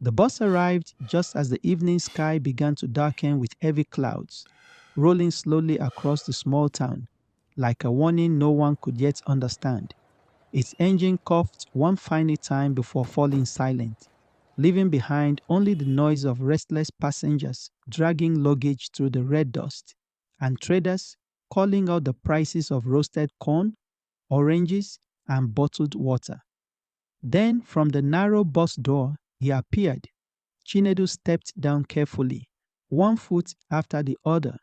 The bus arrived just as the evening sky began to darken with heavy clouds, rolling slowly across the small town, like a warning no one could yet understand. Its engine coughed one final time before falling silent, leaving behind only the noise of restless passengers dragging luggage through the red dust, and traders calling out the prices of roasted corn, oranges, and bottled water. Then, from the narrow bus door, he appeared. Chinedu stepped down carefully, one foot after the other,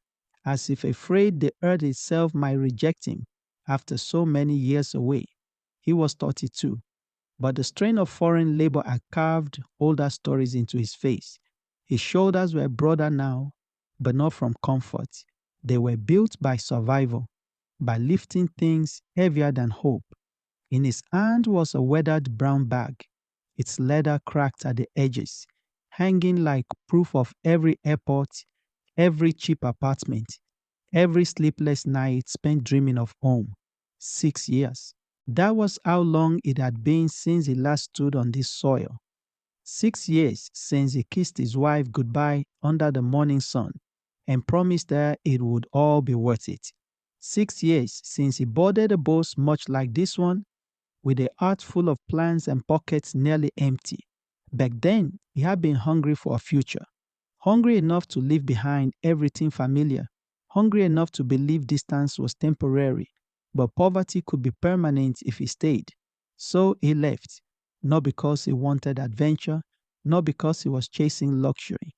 as if afraid the earth itself might reject him after so many years away. He was 32, but the strain of foreign labor had carved older stories into his face. His shoulders were broader now, but not from comfort. They were built by survival, by lifting things heavier than hope. In his hand was a weathered brown bag, its leather cracked at the edges, hanging like proof of every airport, every cheap apartment, every sleepless night spent dreaming of home. 6 years. That was how long it had been since he last stood on this soil. 6 years since he kissed his wife goodbye under the morning sun and promised her it would all be worth it. 6 years since he boarded a bus much like this one, with a heart full of plans and pockets nearly empty. Back then, he had been hungry for a future, hungry enough to leave behind everything familiar, hungry enough to believe distance was temporary, but poverty could be permanent if he stayed. So he left, not because he wanted adventure, not because he was chasing luxury.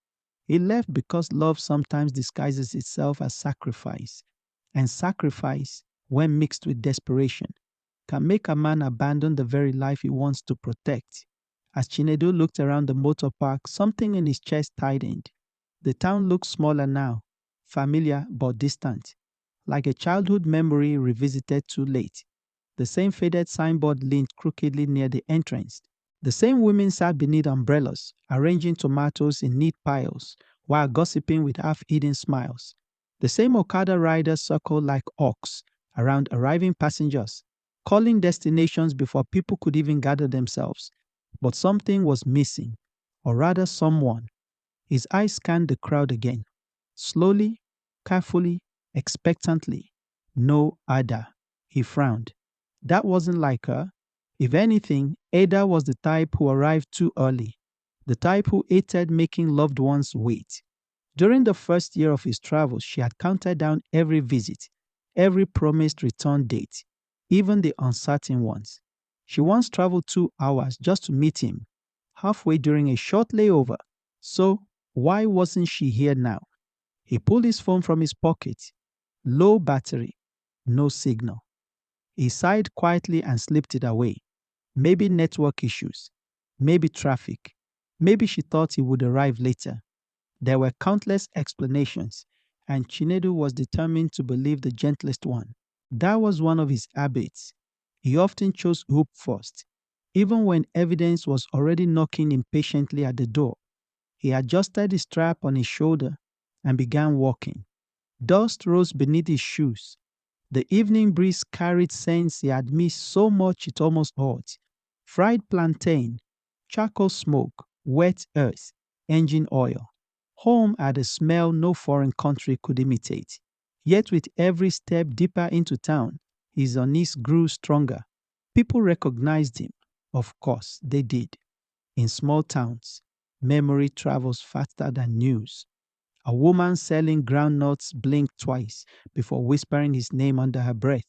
He left because love sometimes disguises itself as sacrifice, and sacrifice, when mixed with desperation, can make a man abandon the very life he wants to protect. As Chinedu looked around the motor park, something in his chest tightened. The town looked smaller now, familiar but distant, like a childhood memory revisited too late. The same faded signboard leaned crookedly near the entrance. The same women sat beneath umbrellas, arranging tomatoes in neat piles, while gossiping with half-hidden smiles. The same Okada riders circled like hawks around arriving passengers, calling destinations before people could even gather themselves. But something was missing, or rather someone. His eyes scanned the crowd again. Slowly, carefully, expectantly. No Ada. He frowned. That wasn't like her. If anything, Ada was the type who arrived too early, the type who hated making loved ones wait. During the first year of his travels, she had counted down every visit, every promised return date, even the uncertain ones. She once traveled 2 hours just to meet him, halfway during a short layover. So, why wasn't she here now? He pulled his phone from his pocket. Low battery, no signal. He sighed quietly and slipped it away. Maybe network issues, maybe traffic, maybe she thought he would arrive later. There were countless explanations, and Chinedu was determined to believe the gentlest one. That was one of his habits. He often chose hope first, even when evidence was already knocking impatiently at the door. He adjusted the strap on his shoulder and began walking. Dust rose beneath his shoes. The evening breeze carried scents he had missed so much it almost hurt. Fried plantain, charcoal smoke, wet earth, engine oil. Home had a smell no foreign country could imitate. Yet with every step deeper into town, his unease grew stronger. People recognized him. Of course, they did. In small towns, memory travels faster than news. A woman selling groundnuts blinked twice before whispering his name under her breath.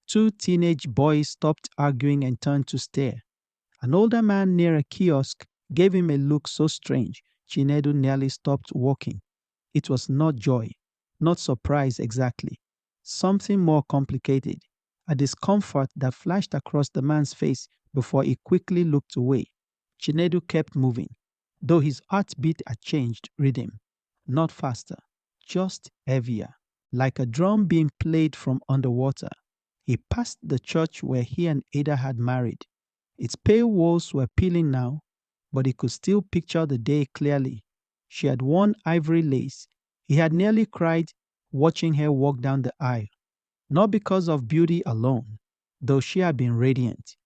Two teenage boys stopped arguing and turned to stare. An older man near a kiosk gave him a look so strange, Chinedu nearly stopped walking. It was not joy, not surprise exactly. Something more complicated. A discomfort that flashed across the man's face before he quickly looked away. Chinedu kept moving, though his heartbeat had changed rhythm. Not faster, just heavier, like a drum being played from underwater. He passed the church where he and Ada had married. Its pale walls were peeling now, but he could still picture the day clearly. She had worn ivory lace. He had nearly cried watching her walk down the aisle, not because of beauty alone, though she had been radiant,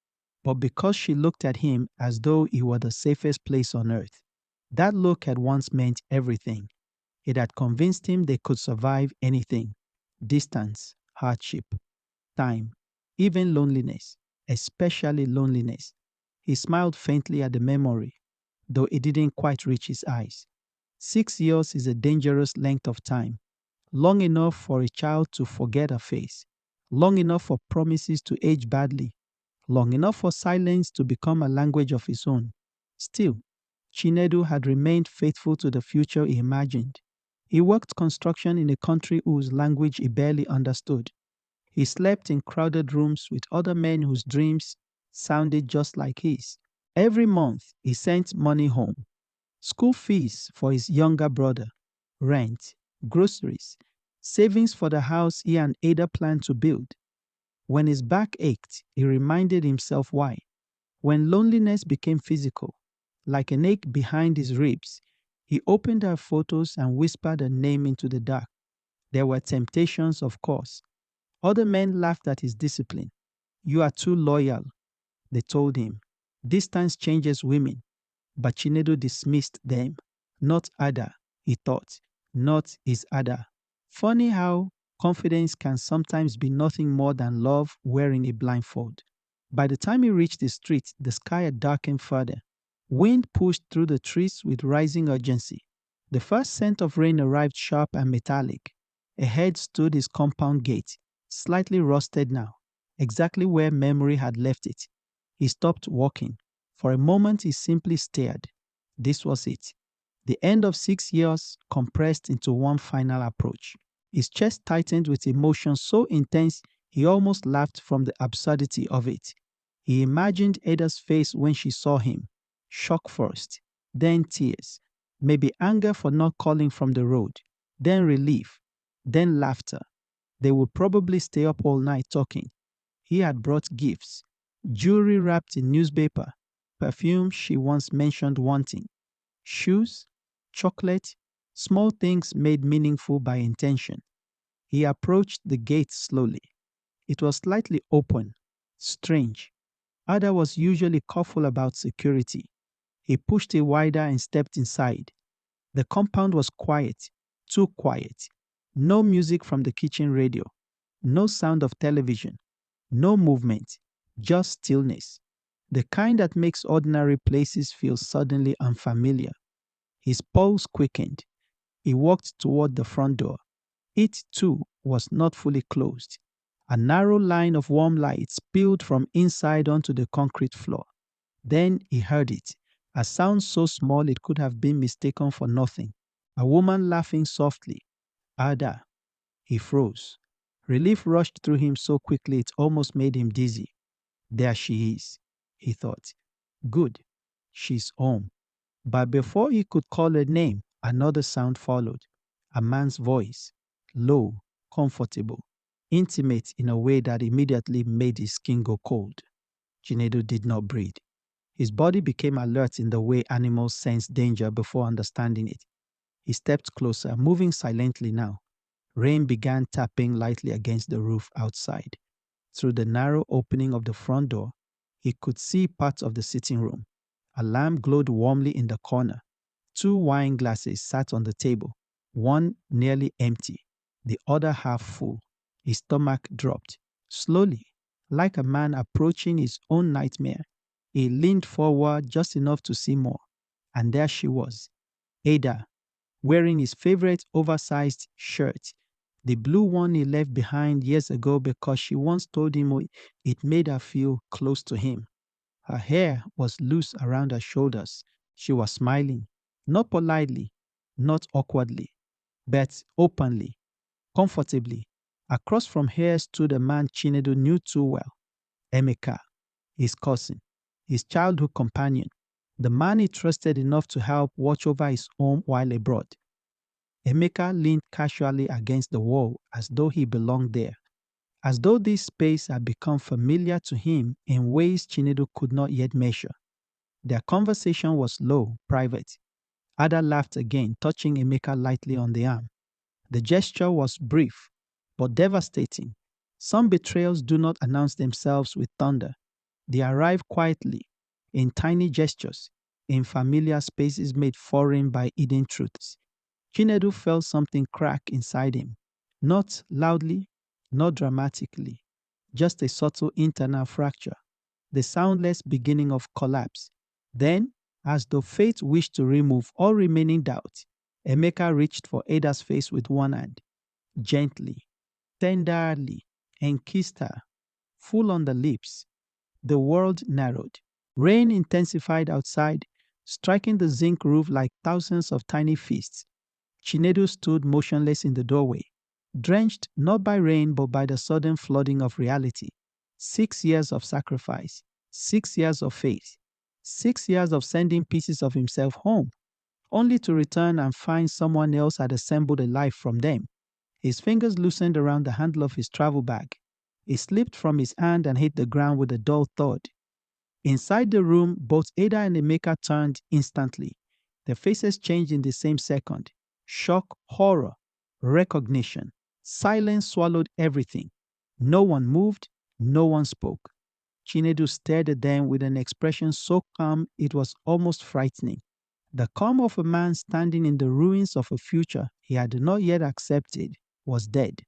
but because she looked at him as though he were the safest place on earth. That look had once meant everything. It had convinced him they could survive anything: distance, hardship, time, even loneliness, especially loneliness. He smiled faintly at the memory, though it didn't quite reach his eyes. 6 years is a dangerous length of time, long enough for a child to forget a face, long enough for promises to age badly, long enough for silence to become a language of his own. Still, Chinedu had remained faithful to the future he imagined. He worked construction in a country whose language he barely understood. He slept in crowded rooms with other men whose dreams sounded just like his. Every month, he sent money home: school fees for his younger brother, rent, groceries, savings for the house he and Ada planned to build. When his back ached, he reminded himself why. When loneliness became physical, like an ache behind his ribs, he opened her photos and whispered her name into the dark. There were temptations, of course. Other men laughed at his discipline. "You are too loyal," they told him. "Distance changes women." But Chinedu dismissed them. Not Ada, he thought. Not his Ada. Funny how confidence can sometimes be nothing more than love wearing a blindfold. By the time he reached the street, the sky had darkened further. Wind pushed through the trees with rising urgency. The first scent of rain arrived sharp and metallic. Ahead stood his compound gate, slightly rusted now, exactly where memory had left it. He stopped walking. For a moment he simply stared. This was it. The end of 6 years compressed into one final approach. His chest tightened with emotion so intense he almost laughed from the absurdity of it. He imagined Ada's face when she saw him. Shock first, then tears, maybe anger for not calling from the road, then relief, then laughter. They would probably stay up all night talking. He had brought gifts: jewelry wrapped in newspaper, perfume she once mentioned wanting, shoes, chocolate, small things made meaningful by intention. He approached the gate slowly. It was slightly open. Strange. Ada was usually careful about security. He pushed it wider and stepped inside. The compound was quiet, too quiet. No music from the kitchen radio, no sound of television, no movement, just stillness. The kind that makes ordinary places feel suddenly unfamiliar. His pulse quickened. He walked toward the front door. It, too, was not fully closed. A narrow line of warm light spilled from inside onto the concrete floor. Then he heard it, a sound so small it could have been mistaken for nothing. A woman laughing softly. "Ada." He froze. Relief rushed through him so quickly it almost made him dizzy. There she is, he thought. Good. She's home. But before he could call her name, another sound followed. A man's voice. Low, comfortable, intimate in a way that immediately made his skin go cold. Chinedu did not breathe. His body became alert in the way animals sense danger before understanding it. He stepped closer, moving silently now. Rain began tapping lightly against the roof outside. Through the narrow opening of the front door, he could see parts of the sitting room. A lamp glowed warmly in the corner. Two wine glasses sat on the table, one nearly empty, the other half full. His stomach dropped. Slowly, like a man approaching his own nightmare, he leaned forward just enough to see more. And there she was, Ada, wearing his favorite oversized shirt, the blue one he left behind years ago because she once told him it made her feel close to him. Her hair was loose around her shoulders. She was smiling, not politely, not awkwardly, but openly, comfortably. Across from her stood a man Chinedu knew too well, Emeka, his cousin, his childhood companion, the man he trusted enough to help watch over his home while abroad. Emeka leaned casually against the wall as though he belonged there, as though this space had become familiar to him in ways Chinedu could not yet measure. Their conversation was low, private. Ada laughed again, touching Emeka lightly on the arm. The gesture was brief, but devastating. Some betrayals do not announce themselves with thunder. They arrive quietly, in tiny gestures, in familiar spaces made foreign by hidden truths. Chinedu felt something crack inside him, not loudly, not dramatically, just a subtle internal fracture, the soundless beginning of collapse. Then, as though fate wished to remove all remaining doubt, Emeka reached for Ada's face with one hand, gently, tenderly, and kissed her, full on the lips. The world narrowed. Rain intensified outside, striking the zinc roof like thousands of tiny fists. Chinedu stood motionless in the doorway, drenched not by rain but by the sudden flooding of reality. 6 years of sacrifice, 6 years of faith, 6 years of sending pieces of himself home, only to return and find someone else had assembled a life from them. His fingers loosened around the handle of his travel bag. It slipped from his hand and hit the ground with a dull thud. Inside the room, both Ada and Emeka turned instantly. Their faces changed in the same second. Shock, horror, recognition. Silence swallowed everything. No one moved, no one spoke. Chinedu stared at them with an expression so calm it was almost frightening. The calm of a man standing in the ruins of a future he had not yet accepted was dead.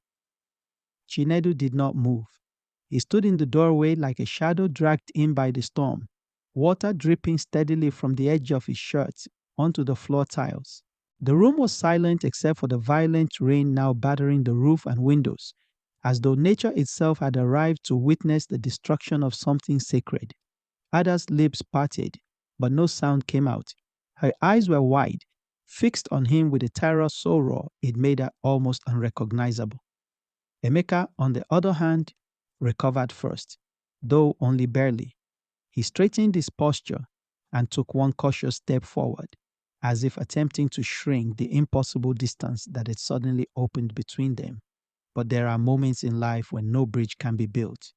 Chinedu did not move. He stood in the doorway like a shadow dragged in by the storm, water dripping steadily from the edge of his shirt onto the floor tiles. The room was silent except for the violent rain now battering the roof and windows, as though nature itself had arrived to witness the destruction of something sacred. Ada's lips parted, but no sound came out. Her eyes were wide, fixed on him with a terror so raw it made her almost unrecognizable. Emeka, on the other hand, recovered first, though only barely. He straightened his posture and took one cautious step forward, as if attempting to shrink the impossible distance that had suddenly opened between them. But there are moments in life when no bridge can be built,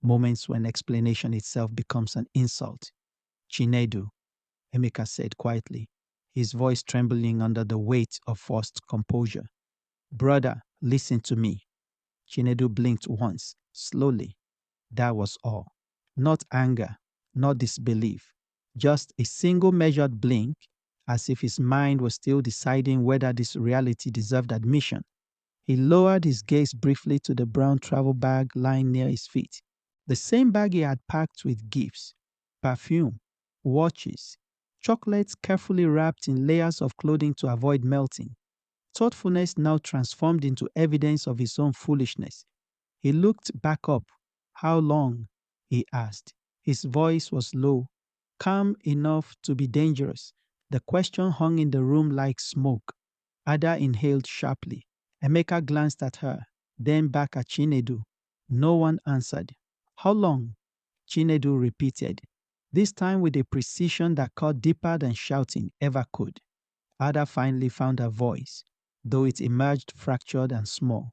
moments when explanation itself becomes an insult. Chinedu, Emeka said quietly, his voice trembling under the weight of forced composure. Brother, listen to me. Chinedu blinked once, slowly. That was all. Not anger, not disbelief, just a single measured blink, as if his mind was still deciding whether this reality deserved admission. He lowered his gaze briefly to the brown travel bag lying near his feet, the same bag he had packed with gifts, perfume, watches, chocolates carefully wrapped in layers of clothing to avoid melting. Thoughtfulness now transformed into evidence of his own foolishness. He looked back up. How long? He asked. His voice was low, calm enough to be dangerous. The question hung in the room like smoke. Ada inhaled sharply. Emeka glanced at her, then back at Chinedu. No one answered. How long? Chinedu repeated, this time with a precision that cut deeper than shouting ever could. Ada finally found her voice, though it emerged fractured and small.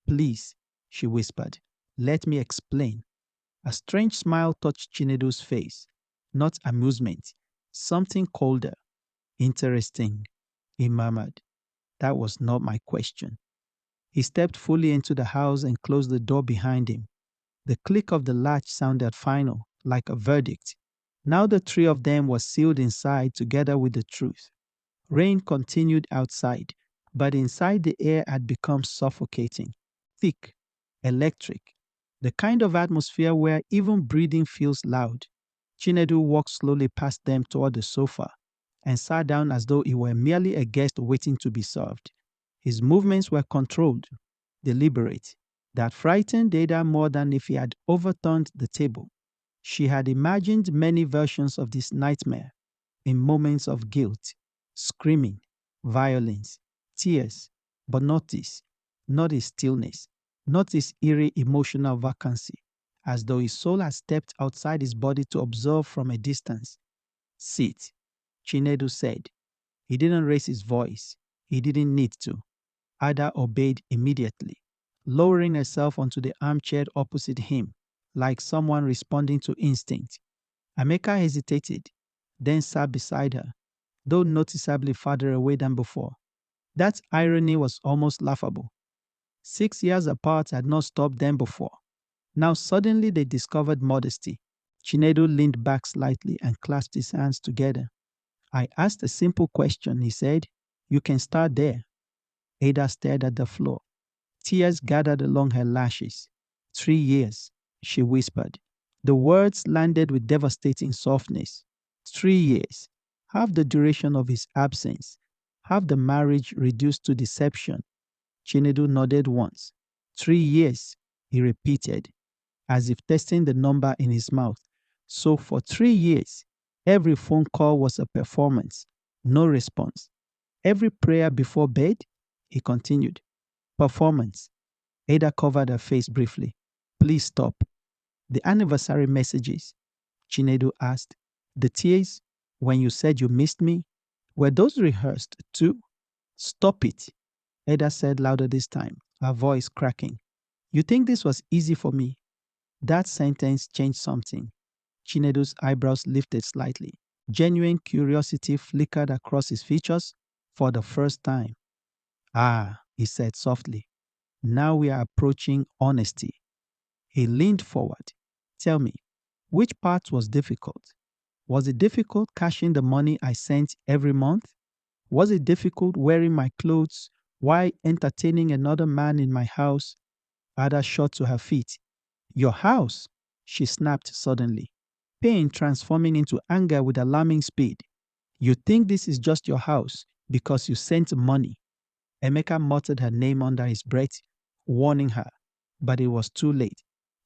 Please, she whispered, let me explain. A strange smile touched Chinedu's face. Not amusement, something colder. Interesting, he murmured. That was not my question. He stepped fully into the house and closed the door behind him. The click of the latch sounded final, like a verdict. Now the three of them were sealed inside together with the truth. Rain continued outside, but inside the air had become suffocating, thick, electric, the kind of atmosphere where even breathing feels loud. Chinedu walked slowly past them toward the sofa and sat down as though he were merely a guest waiting to be served. His movements were controlled, deliberate. That frightened Ada more than if he had overturned the table. She had imagined many versions of this nightmare in moments of guilt, screaming, violence, tears, but not this, not his stillness, not his eerie emotional vacancy, as though his soul had stepped outside his body to observe from a distance. Sit, Chinedu said. He didn't raise his voice. He didn't need to. Ada obeyed immediately, lowering herself onto the armchair opposite him, like someone responding to instinct. Emeka hesitated, then sat beside her, though noticeably farther away than before. That irony was almost laughable. 6 years apart had not stopped them before. Now suddenly they discovered modesty. Chinedu leaned back slightly and clasped his hands together. I asked a simple question, he said. You can start there. Ada stared at the floor. Tears gathered along her lashes. 3 years, she whispered. The words landed with devastating softness. 3 years, half the duration of his absence, half the marriage reduced to deception. Chinedu nodded once. 3 years, he repeated, as if testing the number in his mouth. So for 3 years, every phone call was a performance. No response. Every prayer before bed, he continued. Performance. Ada covered her face briefly. Please stop. The anniversary messages, Chinedu asked. The tears when you said you missed me, were those rehearsed too? Stop it, Ada said louder this time, her voice cracking. You think this was easy for me? That sentence changed something. Chinedu's eyebrows lifted slightly. Genuine curiosity flickered across his features for the first time. Ah, he said softly. Now we are approaching honesty. He leaned forward. Tell me, which part was difficult? Was it difficult cashing the money I sent every month? Was it difficult wearing my clothes while entertaining another man in my house? Ada shot to her feet. Your house? She snapped suddenly, pain transforming into anger with alarming speed. You think this is just your house because you sent money. Emeka muttered her name under his breath, warning her, but it was too late.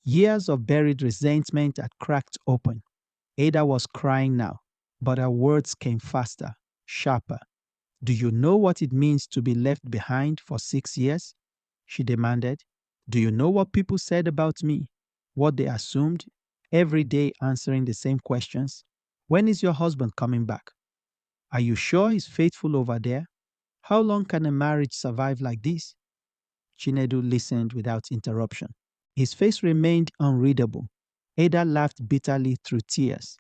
Years of buried resentment had cracked open. Ada was crying now, but her words came faster, sharper. Do you know what it means to be left behind for 6 years? She demanded. Do you know what people said about me? What they assumed? Every day answering the same questions. When is your husband coming back? Are you sure he's faithful over there? How long can a marriage survive like this? Chinedu listened without interruption. His face remained unreadable. Ada laughed bitterly through tears.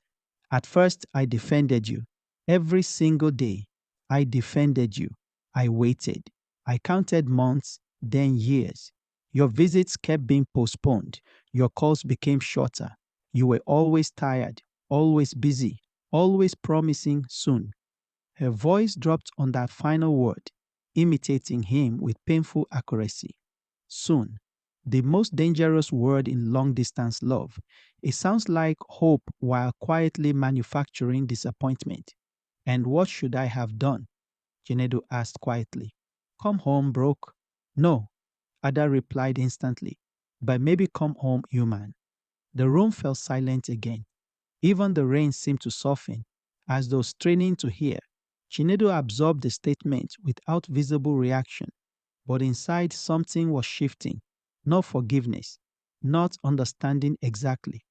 At first, I defended you. Every single day, I defended you. I waited. I counted months, then years. Your visits kept being postponed. Your calls became shorter. You were always tired, always busy, always promising soon. Her voice dropped on that final word, imitating him with painful accuracy. Soon, the most dangerous word in long distance love. It sounds like hope while quietly manufacturing disappointment. And what should I have done? Chinedu asked quietly. Come home, broke. No, Ada replied instantly. But maybe come home human. The room fell silent again. Even the rain seemed to soften, as though straining to hear. Chinedu absorbed the statement without visible reaction, but inside something was shifting. Not forgiveness, not understanding exactly,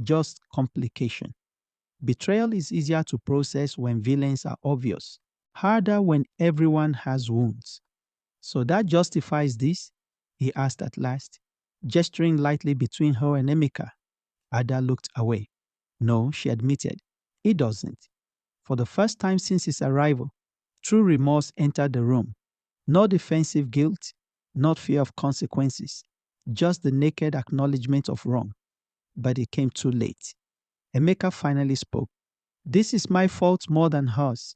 just complication. Betrayal is easier to process when villains are obvious, harder when everyone has wounds. So that justifies this? He asked at last, gesturing lightly between her and Emeka. Ada looked away. No, she admitted, it doesn't. For the first time since his arrival, true remorse entered the room. No defensive guilt, not fear of consequences, just the naked acknowledgement of wrong. But it came too late. Emeka finally spoke. This is my fault more than hers.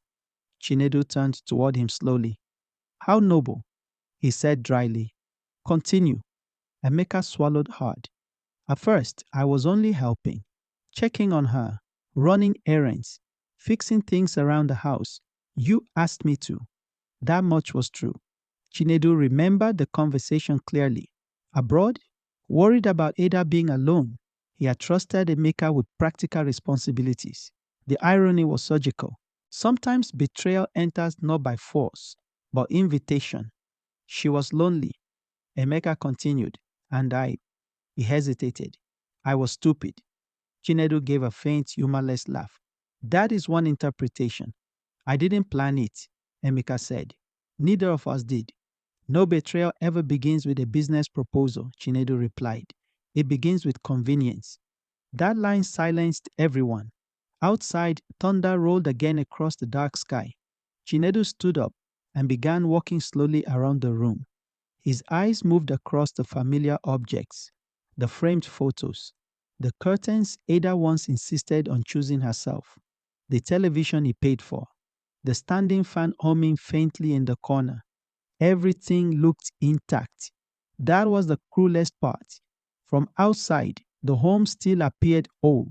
Chinedu turned toward him slowly. How noble, he said dryly. Continue. Emeka swallowed hard. At first, I was only helping, checking on her, running errands, fixing things around the house. You asked me to. That much was true. Chinedu remembered the conversation clearly. Abroad, worried about Ada being alone, he had trusted Emeka with practical responsibilities. The irony was surgical. Sometimes betrayal enters not by force, but invitation. She was lonely. Emeka continued, and he hesitated. I was stupid. Chinedu gave a faint, humorless laugh. That is one interpretation. I didn't plan it, Emeka said. Neither of us did. No betrayal ever begins with a business proposal, Chinedu replied. It begins with convenience. That line silenced everyone. Outside, thunder rolled again across the dark sky. Chinedu stood up and began walking slowly around the room. His eyes moved across the familiar objects, the framed photos, the curtains Ada once insisted on choosing herself, the television he paid for, the standing fan humming faintly in the corner. Everything looked intact. That was the cruelest part. From outside, the home still appeared whole,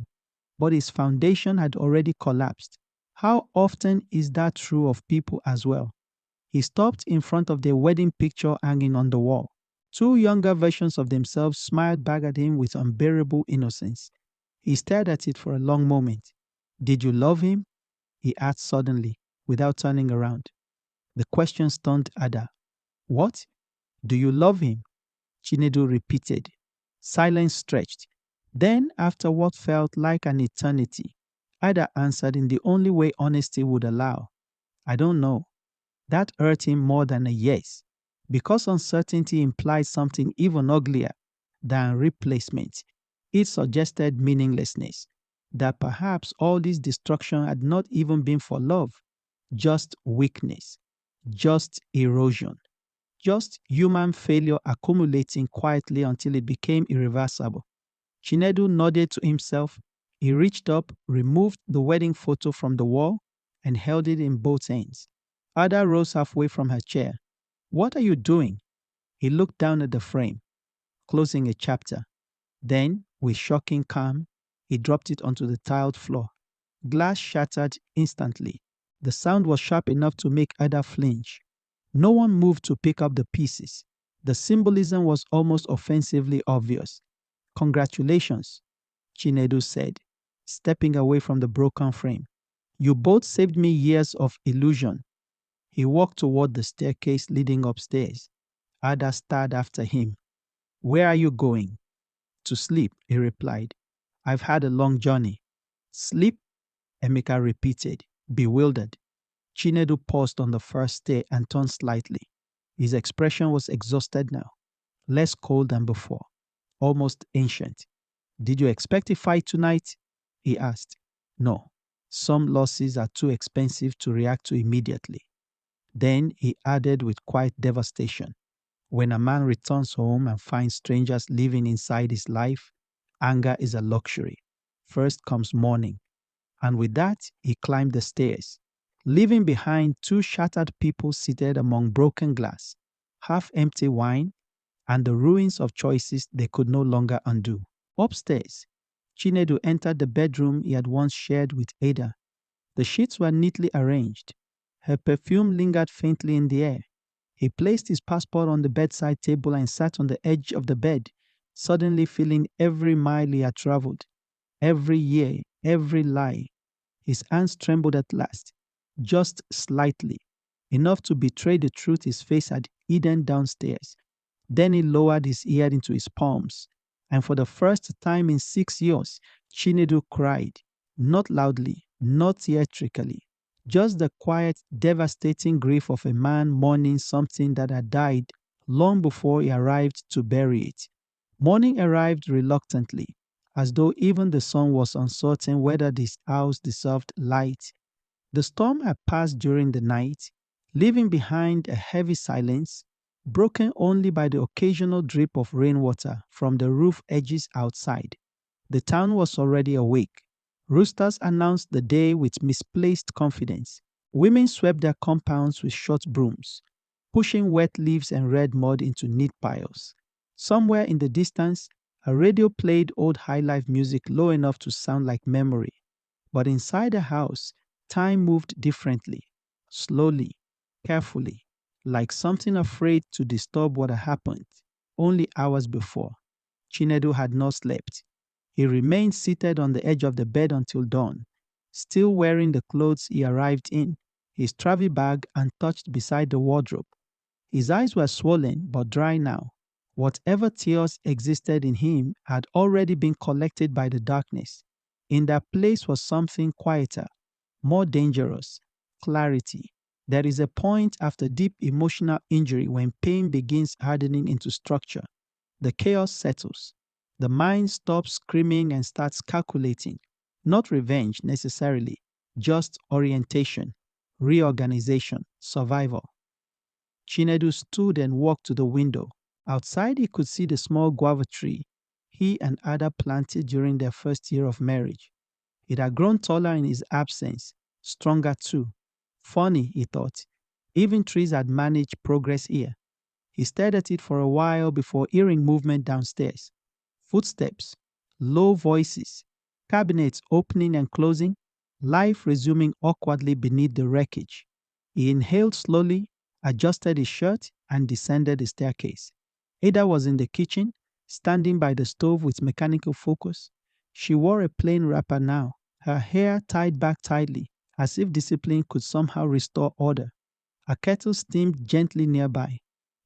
but its foundation had already collapsed. How often is that true of people as well? He stopped in front of their wedding picture hanging on the wall. Two younger versions of themselves smiled back at him with unbearable innocence. He stared at it for a long moment. Did you love him? He asked suddenly, without turning around. The question stunned Ada. What? Do you love him? Chinedu repeated. Silence stretched. Then, after what felt like an eternity, Ada answered in the only way honesty would allow. I don't know. That hurt him more than a yes, because uncertainty implied something even uglier than replacement. It suggested meaninglessness, that perhaps all this destruction had not even been for love, just weakness, just erosion, just human failure accumulating quietly until it became irreversible. Chinedu nodded to himself. He reached up, removed the wedding photo from the wall, and held it in both hands. Ada rose halfway from her chair. What are you doing? He looked down at the frame, closing a chapter. Then, with shocking calm, he dropped it onto the tiled floor. Glass shattered instantly. The sound was sharp enough to make Ada flinch. No one moved to pick up the pieces. The symbolism was almost offensively obvious. Congratulations, Chinedu said, stepping away from the broken frame. You both saved me years of illusion. He walked toward the staircase leading upstairs. Ada stared after him. Where are you going? To sleep, he replied. I've had a long journey. Sleep? Emeka repeated, bewildered. Chinedu paused on the first stair and turned slightly. His expression was exhausted now, less cold than before, almost ancient. Did you expect a fight tonight? He asked. No. Some losses are too expensive to react to immediately. Then he added with quiet devastation. When a man returns home and finds strangers living inside his life, anger is a luxury. First comes mourning. And with that, he climbed the stairs, leaving behind two shattered people seated among broken glass, half-empty wine, and the ruins of choices they could no longer undo. Upstairs, Chinedu entered the bedroom he had once shared with Ada. The sheets were neatly arranged. Her perfume lingered faintly in the air. He placed his passport on the bedside table and sat on the edge of the bed, suddenly feeling every mile he had traveled, every year, every lie. His hands trembled at last, just slightly, enough to betray the truth his face had hidden downstairs. Then he lowered his ear into his palms, and for the first time in 6 years, Chinedu cried, not loudly, not theatrically, just the quiet, devastating grief of a man mourning something that had died long before he arrived to bury it. Morning arrived reluctantly, as though even the sun was uncertain whether this house deserved light. The storm had passed during the night, leaving behind a heavy silence, broken only by the occasional drip of rainwater from the roof edges outside. The town was already awake. Roosters announced the day with misplaced confidence. Women swept their compounds with short brooms, pushing wet leaves and red mud into neat piles. Somewhere in the distance, a radio played old high-life music low enough to sound like memory. But inside the house, time moved differently, slowly, carefully, like something afraid to disturb what had happened only hours before. Chinedu had not slept. He remained seated on the edge of the bed until dawn, still wearing the clothes he arrived in, his travel bag untouched beside the wardrobe. His eyes were swollen but dry now. Whatever tears existed in him had already been collected by the darkness. In that place was something quieter, more dangerous, clarity. There is a point after deep emotional injury when pain begins hardening into structure. The chaos settles. The mind stops screaming and starts calculating. Not revenge necessarily, just orientation, reorganization, survival. Chinedu stood and walked to the window. Outside, he could see the small guava tree he and Ada planted during their first year of marriage. It had grown taller in his absence, stronger too, Funny, he thought. Even trees had managed progress here. He stared at it for a while before hearing movement downstairs. Footsteps, low voices, cabinets opening and closing, life resuming awkwardly beneath the wreckage. He inhaled slowly, adjusted his shirt, and descended the staircase. Ada was in the kitchen, standing by the stove with mechanical focus. She wore a plain wrapper now, her hair tied back tightly, as if discipline could somehow restore order. A kettle steamed gently nearby.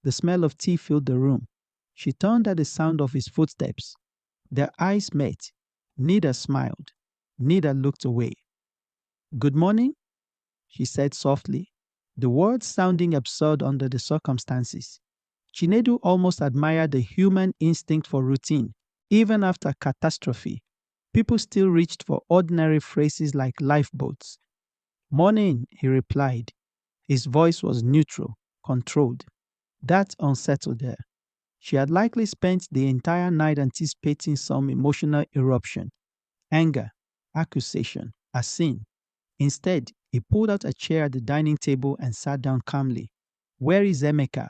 The smell of tea filled the room. She turned at the sound of his footsteps. Their eyes met. Neither smiled. Neither looked away. "Good morning," she said softly, the words sounding absurd under the circumstances. Chinedu almost admired the human instinct for routine. Even after catastrophe, people still reached for ordinary phrases like lifeboats. "Morning," he replied. His voice was neutral, controlled. That unsettled her. She had likely spent the entire night anticipating some emotional eruption, anger, accusation, a sin. Instead, he pulled out a chair at the dining table and sat down calmly. "Where is Emeka?"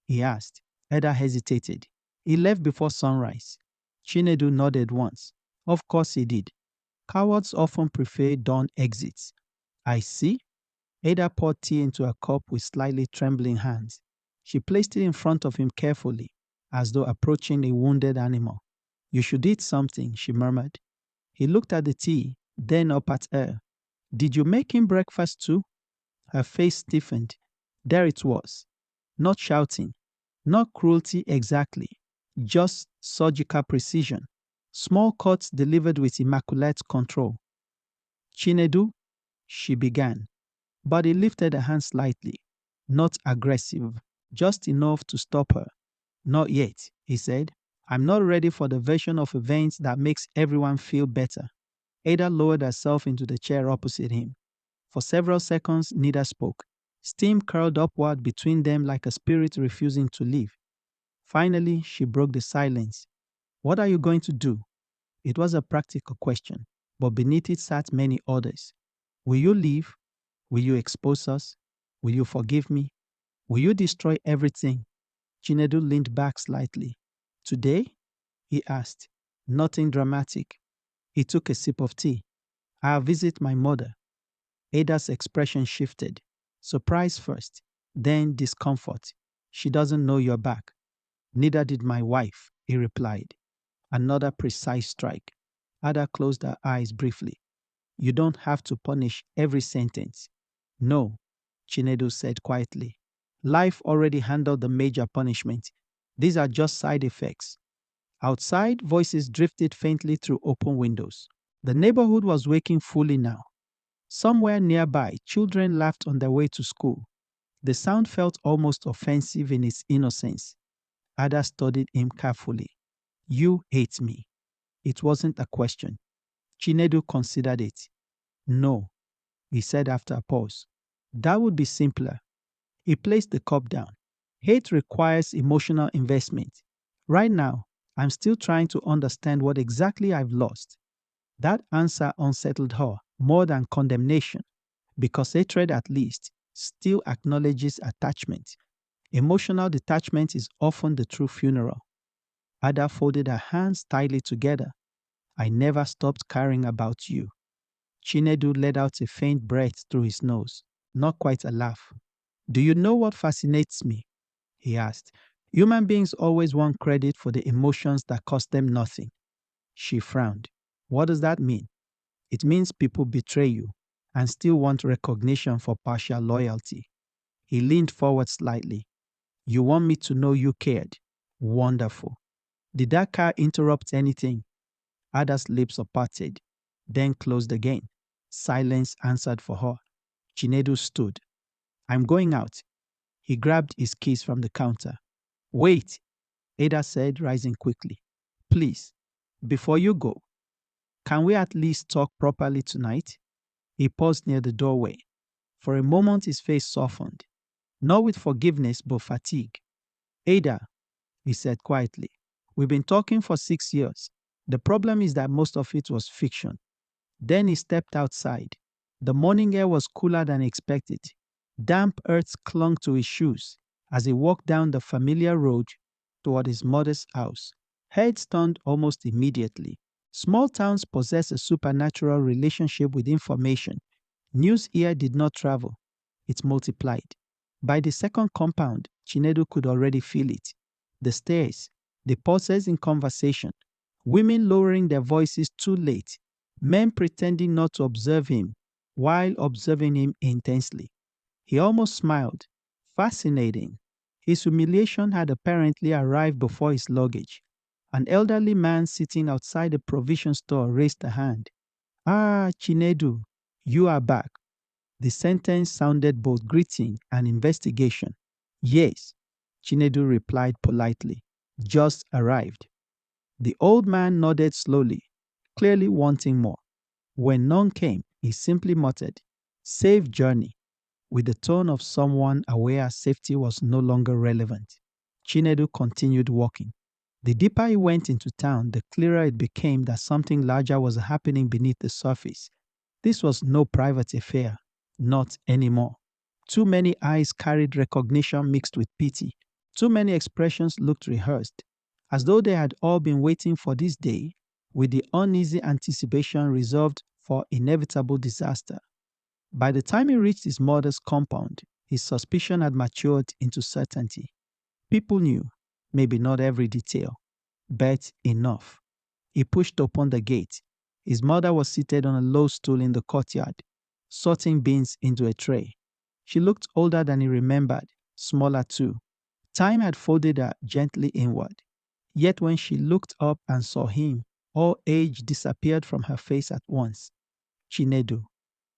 he asked. Eda hesitated. "He left before sunrise." Chinedu nodded once. Of course he did. Cowards often prefer dawn exits. "I see." Ada poured tea into a cup with slightly trembling hands. She placed it in front of him carefully, as though approaching a wounded animal. "You should eat something," she murmured. He looked at the tea, then up at her. "Did you make him breakfast too?" Her face stiffened. There it was. Not shouting, not cruelty exactly, just surgical precision. Small cuts delivered with immaculate control. "Chinedu," she began, but he lifted a hand slightly, not aggressive, just enough to stop her. "Not yet," he said. "I'm not ready for the version of events that makes everyone feel better." Ada lowered herself into the chair opposite him. For several seconds, neither spoke. Steam curled upward between them like a spirit refusing to leave. Finally, she broke the silence. "What are you going to do?" It was a practical question, but beneath it sat many others. "Will you leave? Will you expose us? Will you forgive me? Will you destroy everything?" Chinedu leaned back slightly. "Today?" he asked. "Nothing dramatic." He took a sip of tea. "I'll visit my mother." Ada's expression shifted. Surprise first, then discomfort. "She doesn't know you're back." "Neither did my wife," he replied. Another precise strike. Ada closed her eyes briefly. "You don't have to punish every sentence." "No," Chinedu said quietly. "Life already handled the major punishment. These are just side effects." Outside, voices drifted faintly through open windows. The neighborhood was waking fully now. Somewhere nearby, children laughed on their way to school. The sound felt almost offensive in its innocence. Ada studied him carefully. "You hate me." It wasn't a question. Chinedu considered it. "No," he said after a pause. "That would be simpler." He placed the cup down. "Hate requires emotional investment. Right now, I'm still trying to understand what exactly I've lost." That answer unsettled her more than condemnation, because hatred, at least, still acknowledges attachment. Emotional detachment is often the true funeral. Ada folded her hands tightly together. "I never stopped caring about you." Chinedu let out a faint breath through his nose, not quite a laugh. "Do you know what fascinates me?" he asked. "Human beings always want credit for the emotions that cost them nothing." She frowned. "What does that mean?" "It means people betray you and still want recognition for partial loyalty." He leaned forward slightly. "You want me to know you cared? Wonderful." Did that car interrupt anything? Ada's lips parted, then closed again. Silence answered for her. Chinedu stood. "I'm going out." He grabbed his keys from the counter. "Wait," Ada said, rising quickly. "Please, before you go, can we at least talk properly tonight?" He paused near the doorway. For a moment his face softened, not with forgiveness but fatigue. "Ada," he said quietly, "we've been talking for 6 years. The problem is that most of it was fiction." Then he stepped outside. The morning air was cooler than expected. Damp earth clung to his shoes as he walked down the familiar road toward his mother's house. Heads turned almost immediately. Small towns possess a supernatural relationship with information. News here did not travel, it multiplied. By the second compound, Chinedu could already feel it. The stairs, the pauses in conversation, women lowering their voices too late, men pretending not to observe him while observing him intensely. He almost smiled. Fascinating. His humiliation had apparently arrived before his luggage. An elderly man sitting outside a provision store raised a hand. Ah, Chinedu, you are back. The sentence sounded both greeting and investigation. Yes, Chinedu replied politely. Just arrived. The old man nodded slowly, clearly wanting more. When none came, he simply muttered, Safe journey, with the tone of someone aware safety was no longer relevant. Chinedu continued walking. The deeper he went into town, the clearer it became that something larger was happening beneath the surface. This was no private affair, not anymore. Too many eyes carried recognition mixed with pity. Too many expressions looked rehearsed, as though they had all been waiting for this day, with the uneasy anticipation reserved for inevitable disaster. By the time he reached his mother's compound, his suspicion had matured into certainty. People knew, maybe not every detail, but enough. He pushed open the gate. His mother was seated on a low stool in the courtyard, sorting beans into a tray. She looked older than he remembered, smaller too. Time had folded her gently inward. Yet when she looked up and saw him, all age disappeared from her face at once. Chinedu.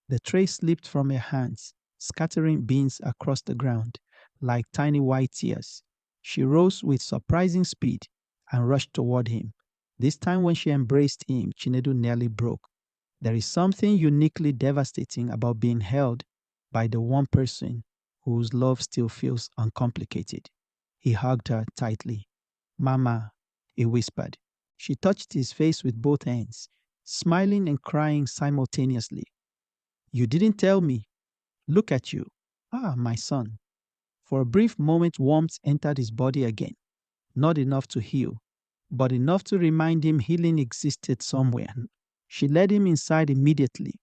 The tray slipped from her hands, scattering beans across the ground like tiny white tears. She rose with surprising speed and rushed toward him. This time, when she embraced him, Chinedu nearly broke. There is something uniquely devastating about being held by the one person whose love still feels uncomplicated. He hugged her tightly. Mama, he whispered. She touched his face with both hands, smiling and crying simultaneously. You didn't tell me. Look at you. Ah, my son. For a brief moment, warmth entered his body again. Not enough to heal, but enough to remind him healing existed somewhere. She led him inside immediately,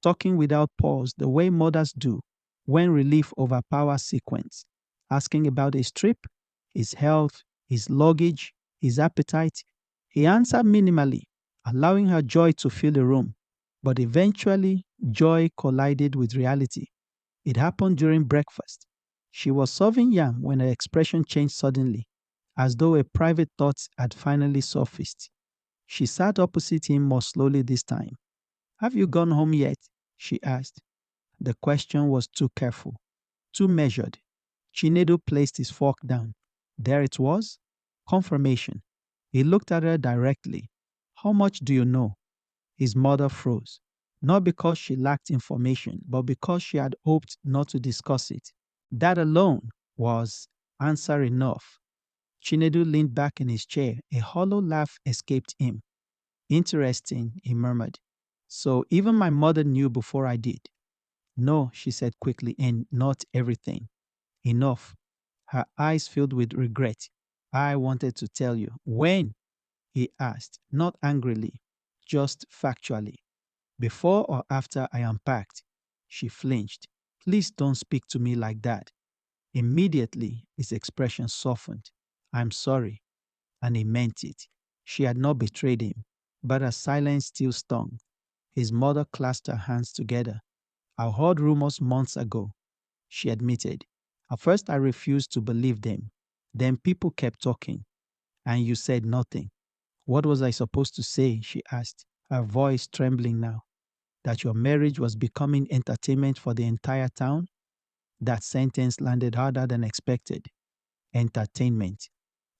talking without pause the way mothers do when relief overpowers sequence, asking about his trip, his health, his luggage, his appetite. He answered minimally, allowing her joy to fill the room. But eventually, joy collided with reality. It happened during breakfast. She was serving yam when her expression changed suddenly, as though a private thought had finally surfaced. She sat opposite him more slowly this time. Have you gone home yet? She asked. The question was too careful, too measured. Chinedu placed his fork down. There it was. Confirmation. He looked at her directly. How much do you know? His mother froze, not because she lacked information, but because she had hoped not to discuss it. That alone was answer enough. Chinedu leaned back in his chair. A hollow laugh escaped him. Interesting, he murmured. So even my mother knew before I did. No, she said quickly, and not everything. Enough. Her eyes filled with regret. I wanted to tell you. When? He asked, not angrily, just factually. Before or after I unpacked? She flinched. Please don't speak to me like that. Immediately, his expression softened. I'm sorry. And he meant it. She had not betrayed him, but her silence still stung. His mother clasped her hands together. I heard rumors months ago, she admitted. At first, I refused to believe them. Then people kept talking, and you said nothing. What was I supposed to say? She asked, her voice trembling now. That your marriage was becoming entertainment for the entire town? That sentence landed harder than expected. Entertainment.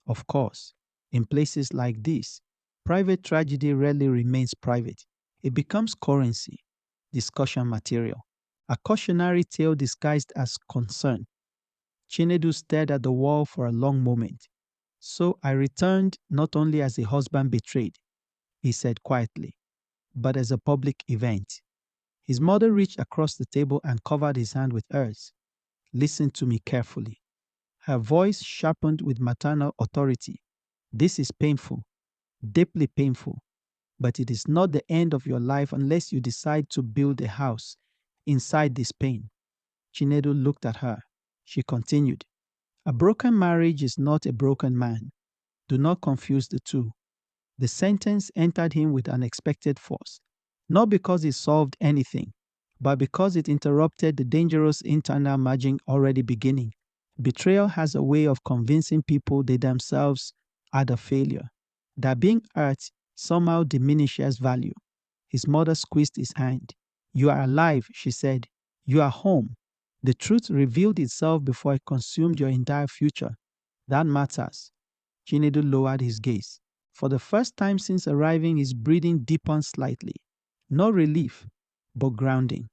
Of course, in places like this, private tragedy rarely remains private. It becomes currency, discussion material, a cautionary tale disguised as concern. Chinedu stared at the wall for a long moment. So I returned not only as a husband betrayed, he said quietly, but as a public event. His mother reached across the table and covered his hand with hers. Listen to me carefully." Her voice sharpened with maternal authority. "This is painful, deeply painful, but it is not the end of your life unless you decide to build a house inside this pain." Chinedu looked at her. She continued, "A broken marriage is not a broken man. Do not confuse the two." The sentence entered him with unexpected force, not because it solved anything, but because it interrupted the dangerous internal margin already beginning. Betrayal has a way of convincing people they themselves are the failure, that being hurt somehow diminishes value. His mother squeezed his hand. "You are alive," she said. "You are home." The truth revealed itself before it consumed your entire future. That matters. Chinedu lowered his gaze. For the first time since arriving, his breathing deepened slightly. Not relief, but grounding.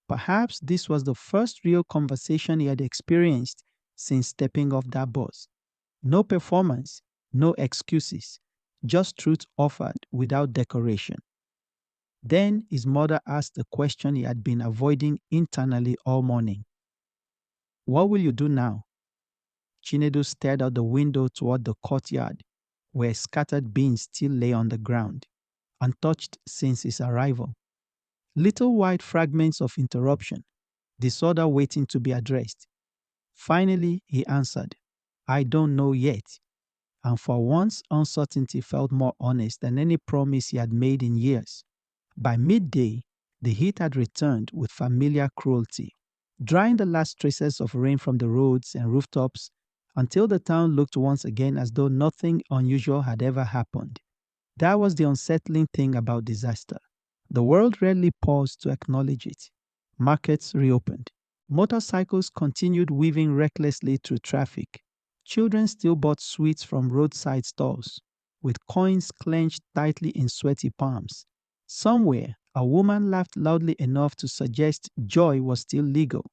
Perhaps this was the first real conversation he had experienced since stepping off that bus. No performance, no excuses, just truth offered without decoration. Then his mother asked the question he had been avoiding internally all morning. "What will you do now?" Chinedu stared out the window toward the courtyard, where scattered beans still lay on the ground, untouched since his arrival. Little white fragments of interruption, disorder waiting to be addressed. Finally, he answered, "I don't know yet." And for once, uncertainty felt more honest than any promise he had made in years. By midday, the heat had returned with familiar cruelty, drying the last traces of rain from the roads and rooftops until the town looked once again as though nothing unusual had ever happened. That was the unsettling thing about disaster. The world rarely paused to acknowledge it. Markets reopened. Motorcycles continued weaving recklessly through traffic. Children still bought sweets from roadside stalls, with coins clenched tightly in sweaty palms. Somewhere, a woman laughed loudly enough to suggest joy was still legal.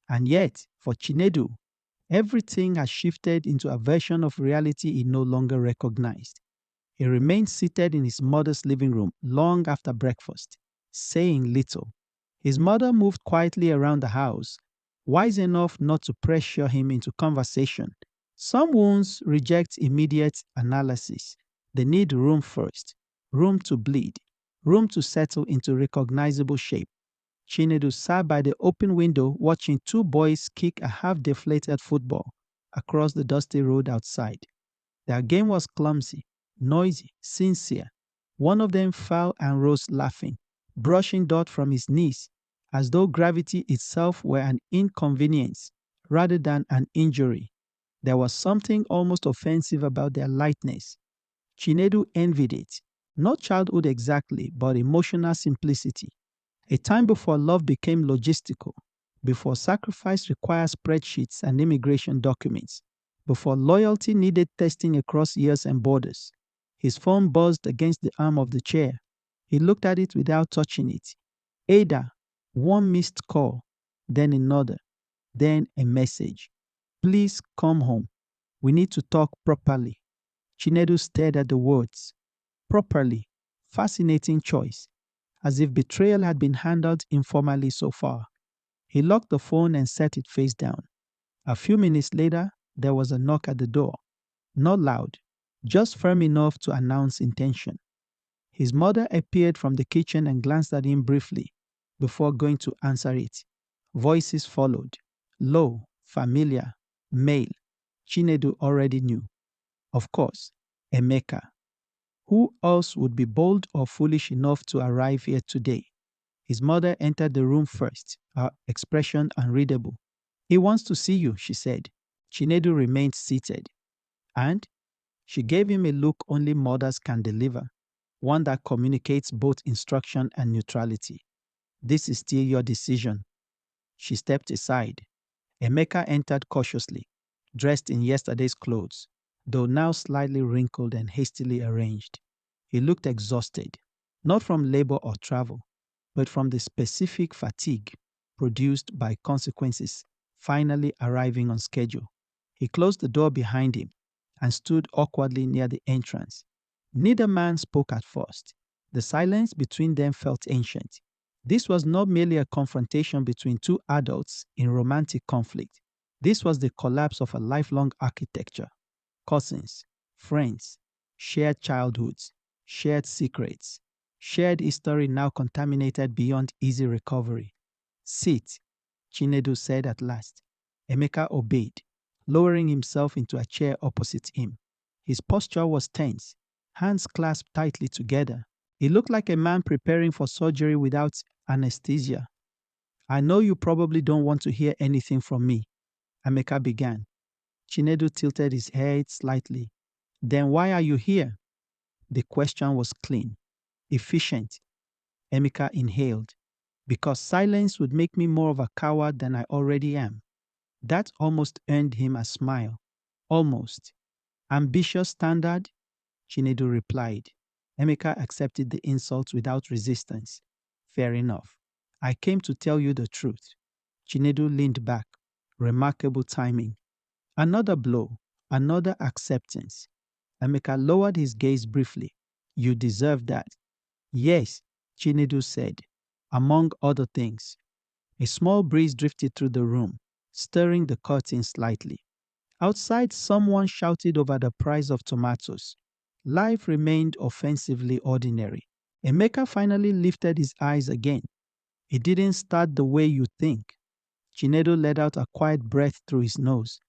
And yet, for Chinedu, everything had shifted into a version of reality he no longer recognized. He remained seated in his mother's living room long after breakfast, saying little. His mother moved quietly around the house, wise enough not to pressure him into conversation. Some wounds reject immediate analysis. They need room first, room to bleed, room to settle into recognizable shape. Chinedu sat by the open window watching two boys kick a half-deflated football across the dusty road outside. Their game was clumsy, noisy, sincere. One of them fell and rose laughing, brushing dirt from his knees, as though gravity itself were an inconvenience rather than an injury. There was something almost offensive about their lightness. Chinedu envied it. Not childhood exactly, but emotional simplicity. A time before love became logistical, before sacrifice required spreadsheets and immigration documents, before loyalty needed testing across years and borders. His phone buzzed against the arm of the chair. He looked at it without touching it. Ada, one missed call, then another, then a message. "Please come home. We need to talk properly." Chinedu stared at the words. Properly. Fascinating choice. As if betrayal had been handled informally so far. He locked the phone and set it face down. A few minutes later, there was a knock at the door. Not loud, just firm enough to announce intention. His mother appeared from the kitchen and glanced at him briefly before going to answer it. Voices followed. Low, familiar, male. Chinedu already knew. Of course, Emeka. Who else would be bold or foolish enough to arrive here today? His mother entered the room first, her expression unreadable. "He wants to see you," she said. Chinedu remained seated. And she gave him a look only mothers can deliver, one that communicates both instruction and neutrality. "This is still your decision." She stepped aside. Emeka entered cautiously, dressed in yesterday's clothes, though now slightly wrinkled and hastily arranged. He looked exhausted, not from labor or travel, but from the specific fatigue produced by consequences finally arriving on schedule. He closed the door behind him and stood awkwardly near the entrance. Neither man spoke at first. The silence between them felt ancient. This was not merely a confrontation between two adults in romantic conflict. This was the collapse of a lifelong architecture. Cousins, friends, shared childhoods, shared secrets, shared history now contaminated beyond easy recovery. Sit, Chinedu said at last. Emeka obeyed, lowering himself into a chair opposite him. His posture was tense, hands clasped tightly together. He looked like a man preparing for surgery without anesthesia. I know you probably don't want to hear anything from me, Emeka began. Chinedu tilted his head slightly. Then why are you here? The question was clean, efficient. Emeka inhaled. Because silence would make me more of a coward than I already am. That almost earned him a smile. Almost. Ambitious standard? Chinedu replied. Emeka accepted the insult without resistance. Fair enough. I came to tell you the truth. Chinedu leaned back. Remarkable timing. Another blow. Another acceptance. Emeka lowered his gaze briefly. You deserve that. Yes, Chinedu said. Among other things. A small breeze drifted through the room, stirring the curtains slightly. Outside, someone shouted over the price of tomatoes. Life remained offensively ordinary. Emeka finally lifted his eyes again. It didn't start the way you think. Chinedu let out a quiet breath through his nose.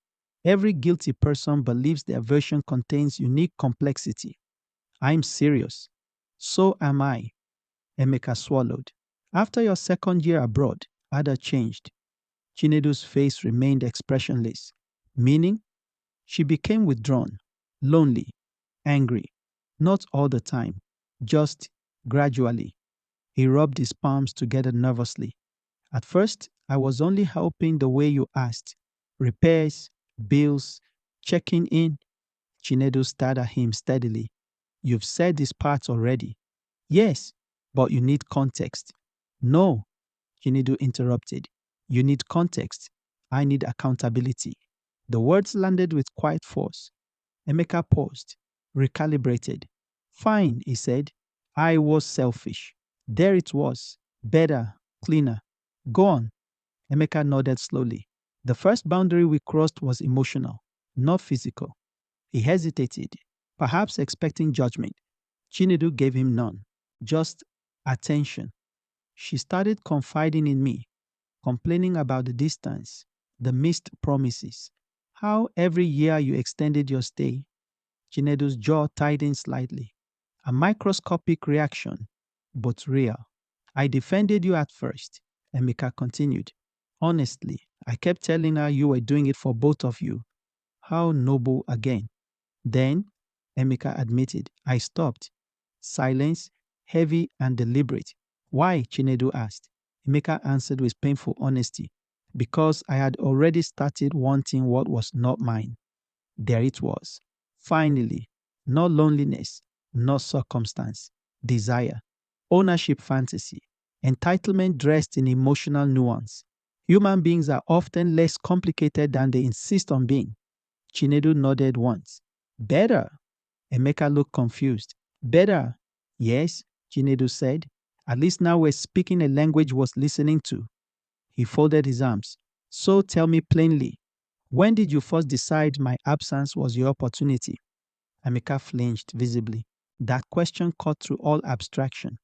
Every guilty person believes their version contains unique complexity. I'm serious. So am I. Emeka swallowed. After your second year abroad, Ada changed. Chinedu's face remained expressionless. Meaning? She became withdrawn, lonely, angry. Not all the time, just gradually. He rubbed his palms together nervously. At first, I was only helping the way you asked. Repairs, bills, checking in. Chinedu stared at him steadily. You've said these parts already. Yes, but you need context. No, Chinedu interrupted. You need context. I need accountability. The words landed with quiet force. Emeka paused, recalibrated. Fine, he said. I was selfish. There it was. Better, cleaner. Go on. Emeka nodded slowly. The first boundary we crossed was emotional, not physical. He hesitated, perhaps expecting judgment. Chinedu gave him none, just attention. She started confiding in me, complaining about the distance, the missed promises, how every year you extended your stay. Chinedu's jaw tightened slightly. A microscopic reaction, but real. I defended you at first, Emeka continued. Honestly, I kept telling her you were doing it for both of you. How noble again. Then, Emeka admitted, I stopped. Silence, heavy and deliberate. Why? Chinedu asked. Emeka answered with painful honesty. Because I had already started wanting what was not mine. There it was. Finally, no loneliness, no circumstance, desire, ownership fantasy, entitlement dressed in emotional nuance. Human beings are often less complicated than they insist on being. Chinedu nodded once. Better. Emeka looked confused. Better. Yes, Chinedu said. At least now we're speaking a language worth listening to. He folded his arms. So tell me plainly, when did you first decide my absence was your opportunity? Emeka flinched visibly. That question cut through all abstraction.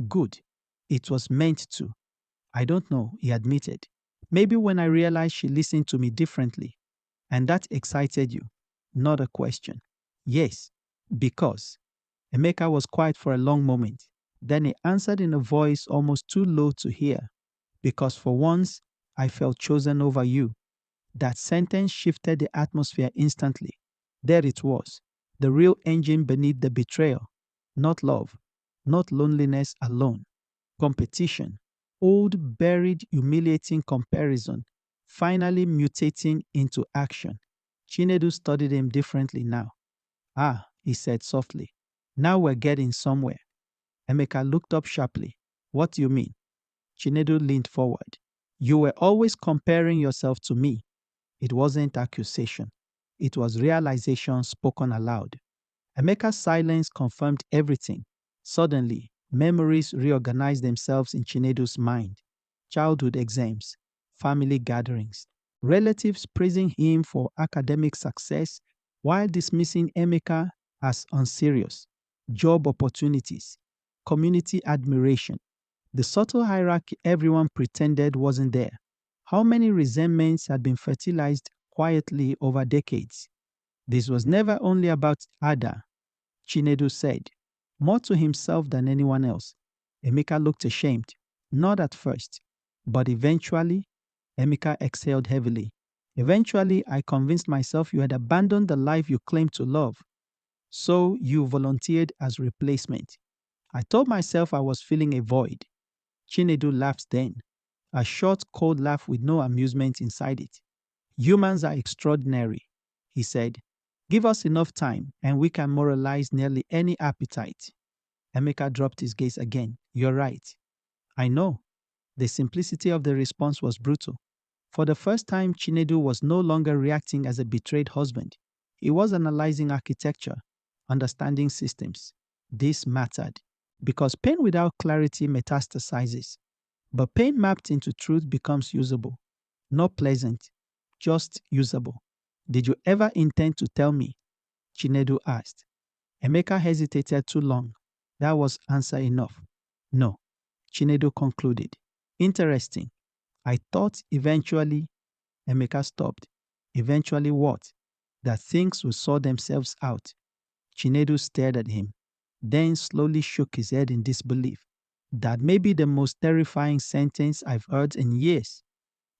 Good. It was meant to. I don't know, he admitted. Maybe when I realized she listened to me differently. And that excited you. Not a question. Yes, because. Emeka was quiet for a long moment. Then he answered in a voice almost too low to hear. Because for once, I felt chosen over you. That sentence shifted the atmosphere instantly. There it was, the real engine beneath the betrayal. Not love, not loneliness alone. Competition, old, buried, humiliating comparison, finally mutating into action. Chinedu studied him differently now. Ah, he said softly. Now we're getting somewhere. Emeka looked up sharply. What do you mean? Chinedu leaned forward. You were always comparing yourself to me. It wasn't accusation. It was realization spoken aloud. Emeka's silence confirmed everything. Suddenly, Memories reorganized themselves in Chinedu's mind. Childhood exams, family gatherings, relatives praising him for academic success while dismissing Emeka as unserious, job opportunities, community admiration, the subtle hierarchy everyone pretended wasn't there. How many resentments had been fertilized quietly over decades? This was never only about Ada, Chinedu said, more to himself than anyone else. Emeka looked ashamed, not at first, but eventually, Emeka exhaled heavily. Eventually, I convinced myself you had abandoned the life you claimed to love. So you volunteered as replacement. I told myself I was filling a void. Chinedu laughed then, a short, cold laugh with no amusement inside it. Humans are extraordinary, he said. Give us enough time and we can moralize nearly any appetite. Emeka dropped his gaze again. You're right. I know. The simplicity of the response was brutal. For the first time, Chinedu was no longer reacting as a betrayed husband. He was analyzing architecture, understanding systems. This mattered because pain without clarity metastasizes. But pain mapped into truth becomes usable. Not pleasant, just usable. Did you ever intend to tell me? Chinedu asked. Emeka hesitated too long. That was answer enough. No, Chinedu concluded. Interesting. I thought eventually, Emeka stopped. Eventually what? That things would sort themselves out. Chinedu stared at him, then slowly shook his head in disbelief. That may be the most terrifying sentence I've heard in years.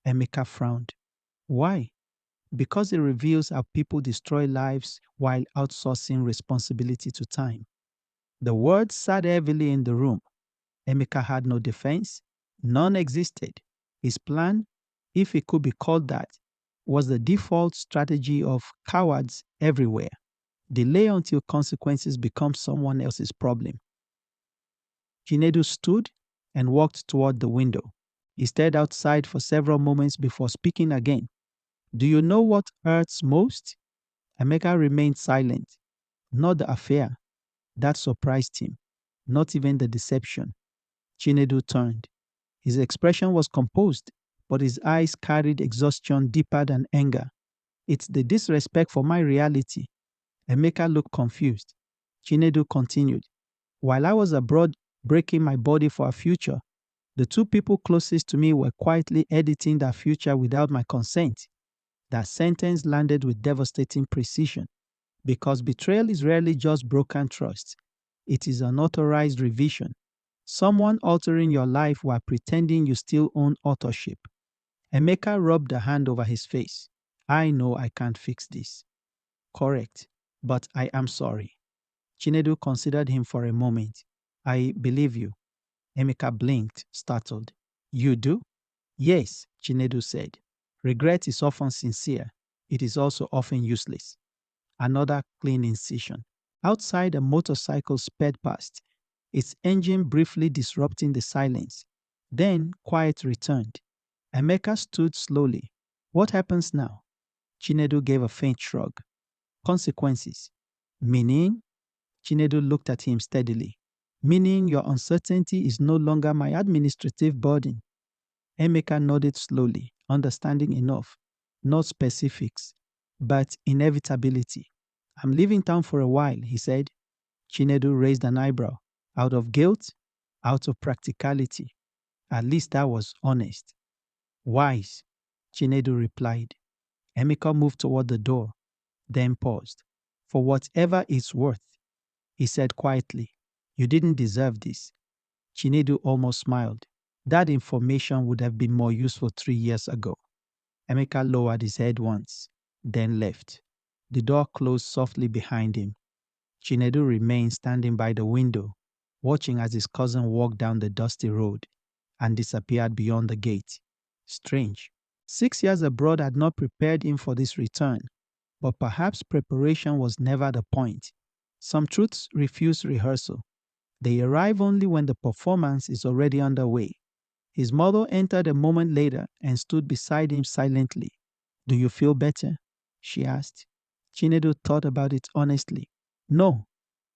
Emeka frowned. Why? Because it reveals how people destroy lives while outsourcing responsibility to time. The words sat heavily in the room. Emeka had no defense. None existed. His plan, if it could be called that, was the default strategy of cowards everywhere. Delay until consequences become someone else's problem. Chinedu stood and walked toward the window. He stared outside for several moments before speaking again. Do you know what hurts most? Emeka remained silent. Not the affair. That surprised him. Not even the deception. Chinedu turned. His expression was composed, but his eyes carried exhaustion deeper than anger. It's the disrespect for my reality. Emeka looked confused. Chinedu continued. While I was abroad breaking my body for a future, the two people closest to me were quietly editing that future without my consent. That sentence landed with devastating precision, because betrayal is rarely just broken trust. It is unauthorized revision. Someone altering your life while pretending you still own authorship. Emeka rubbed a hand over his face. I know I can't fix this. Correct, but I am sorry. Chinedu considered him for a moment. I believe you. Emeka blinked, startled. You do? Yes, Chinedu said. Regret is often sincere. It is also often useless. Another clean incision. Outside, a motorcycle sped past, its engine briefly disrupting the silence. Then quiet returned. Emeka stood slowly. What happens now? Chinedu gave a faint shrug. Consequences. Meaning? Chinedu looked at him steadily. Meaning your uncertainty is no longer my administrative burden. Emeka nodded slowly, understanding enough. Not specifics, but inevitability. I'm leaving town for a while, he said. Chinedu raised an eyebrow. Out of guilt? Out of practicality. At least that was honest. Wise, Chinedu replied. Emeka moved toward the door, then paused. For whatever it's worth, he said quietly. You didn't deserve this. Chinedu almost smiled. That information would have been more useful 3 years ago. Emeka lowered his head once, then left. The door closed softly behind him. Chinedu remained standing by the window, watching as his cousin walked down the dusty road and disappeared beyond the gate. Strange. 6 years abroad had not prepared him for this return, but perhaps preparation was never the point. Some truths refuse rehearsal. They arrive only when the performance is already underway. His mother entered a moment later and stood beside him silently. Do you feel better? She asked. Chinedu thought about it honestly. No,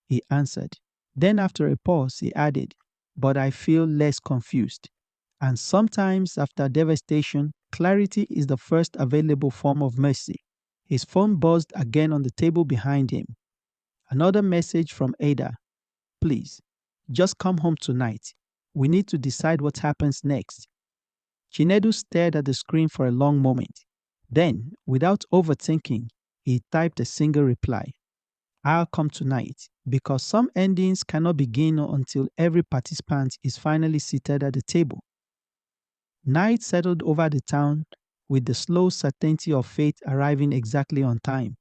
he answered. Then after a pause, he added, but I feel less confused. And sometimes, after devastation, clarity is the first available form of mercy. His phone buzzed again on the table behind him. Another message from Ada. Please, just come home tonight. We need to decide what happens next. Chinedu stared at the screen for a long moment. Then, without overthinking, he typed a single reply. I'll come tonight, because some endings cannot begin until every participant is finally seated at the table. Night settled over the town with the slow certainty of fate arriving exactly on time.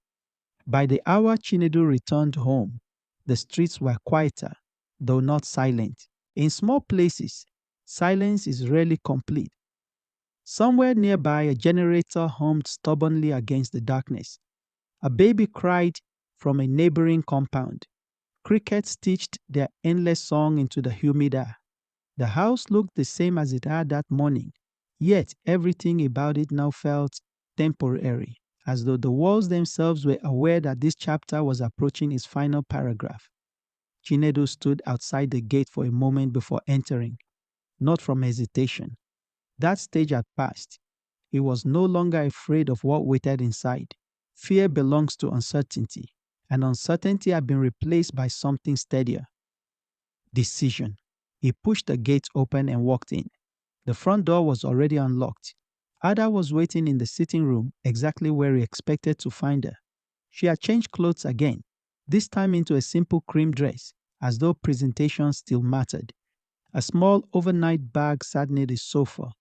By the hour Chinedu returned home, the streets were quieter, though not silent. In small places, silence is rarely complete. Somewhere nearby, a generator hummed stubbornly against the darkness. A baby cried from a neighboring compound. Crickets stitched their endless song into the humid air. The house looked the same as it had that morning, yet everything about it now felt temporary, as though the walls themselves were aware that this chapter was approaching its final paragraph. Chinedu stood outside the gate for a moment before entering, not from hesitation. That stage had passed. He was no longer afraid of what waited inside. Fear belongs to uncertainty, and uncertainty had been replaced by something steadier. Decision. He pushed the gate open and walked in. The front door was already unlocked. Ada was waiting in the sitting room, exactly where he expected to find her. She had changed clothes again, this time into a simple cream dress, as though presentation still mattered. A small overnight bag sat near the sofa.